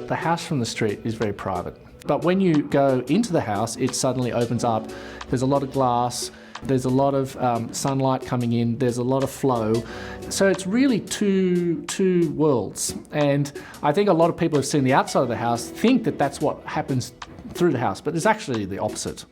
The house from the street is very private. But when you go into the house, it suddenly opens up. There's a lot of glass, there's a lot of sunlight coming in, there's a lot of flow. So it's really two worlds. And I think a lot of people who've seen the outside of the house think that that's what happens through the house, but it's actually the opposite.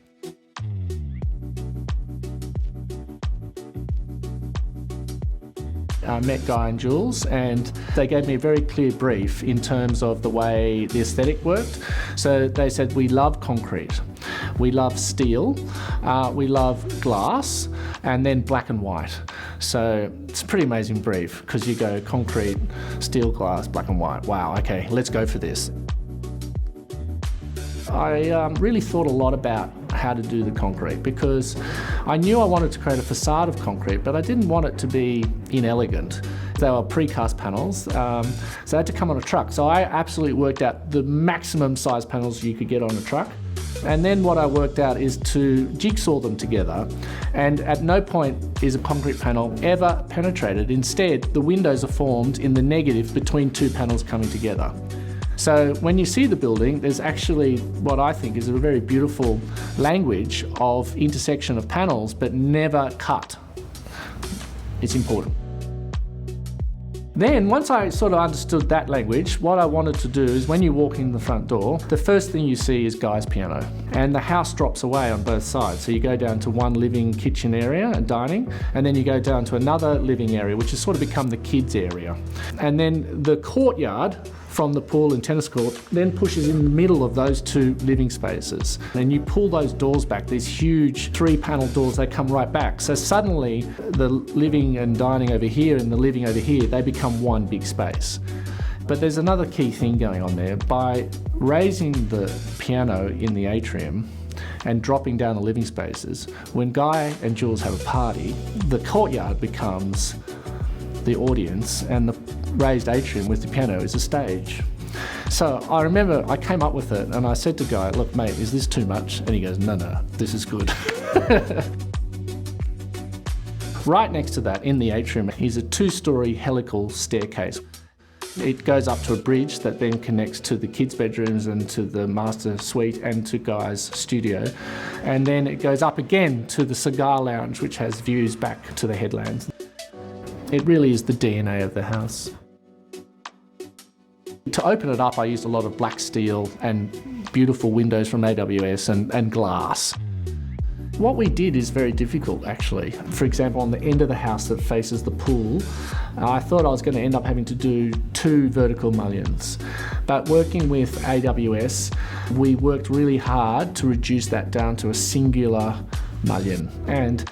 I met Guy and Jules, and they gave me a very clear brief in terms of the way the aesthetic worked. So they said, we love concrete, we love steel, we love glass, and then black and white. So it's a pretty amazing brief, because you go concrete, steel, glass, black and white. Wow, okay, let's go for this. I really thought a lot about how to do the concrete, because I knew I wanted to create a facade of concrete, but I didn't want it to be inelegant. They were precast panels, so they had to come on a truck. So I absolutely worked out the maximum size panels you could get on a truck. And then what I worked out is to jigsaw them together, and at no point is a concrete panel ever penetrated. Instead, the windows are formed in the negative between two panels coming together. So when you see the building, there's actually what I think is a very beautiful language of intersection of panels, but never cut. It's important. Then, once I sort of understood that language, what I wanted to do is when you walk in the front door, the first thing you see is Guy's piano. And the house drops away on both sides. So you go down to one living kitchen area and dining, and then you go down to another living area, which has sort of become the kids' area. And then the courtyard from the pool and tennis court then pushes in the middle of those two living spaces. And you pull those doors back, these huge 3-panel doors, they come right back. So suddenly the living and dining over here and the living over here, they become one big space. But there's another key thing going on there. By raising the piano in the atrium and dropping down the living spaces, when Guy and Jules have a party, the courtyard becomes the audience, and the raised atrium with the piano is a stage. So I remember I came up with it, and I said to Guy, look mate, is this too much? And he goes, no, this is good. Right next to that, in the atrium, is a 2-story helical staircase. It goes up to a bridge that then connects to the kids' bedrooms and to the master suite and to Guy's studio. And then it goes up again to the cigar lounge, which has views back to the headlands. It really is the DNA of the house. To open it up, I used a lot of black steel and beautiful windows from AWS and glass. What we did is very difficult, actually. For example, on the end of the house that faces the pool, I thought I was going to end up having to do 2 vertical mullions. But working with AWS, we worked really hard to reduce that down to a singular mullion. And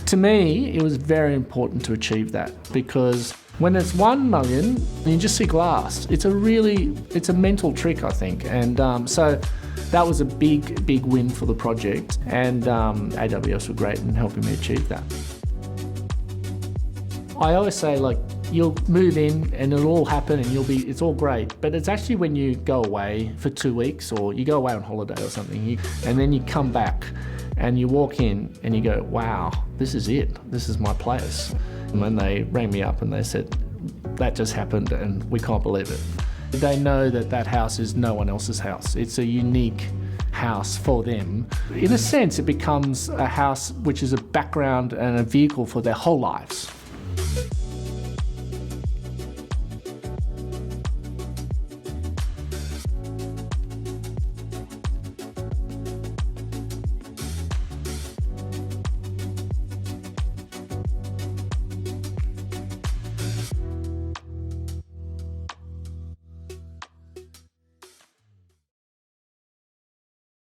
to me, it was very important to achieve that, because when it's 1 mullion, you just see glass. It's a mental trick, I think. And so that was a big win for the project. And AWS were great in helping me achieve that. I always say, like, you'll move in and it'll all happen and it's all great. But it's actually when you go away for 2 weeks, or you go away on holiday or something, and then you come back and you walk in and you go, wow, this is it. This is my place. And when they rang me up and they said, that just happened and we can't believe it. They know that that house is no one else's house. It's a unique house for them. In a sense, it becomes a house which is a background and a vehicle for their whole lives.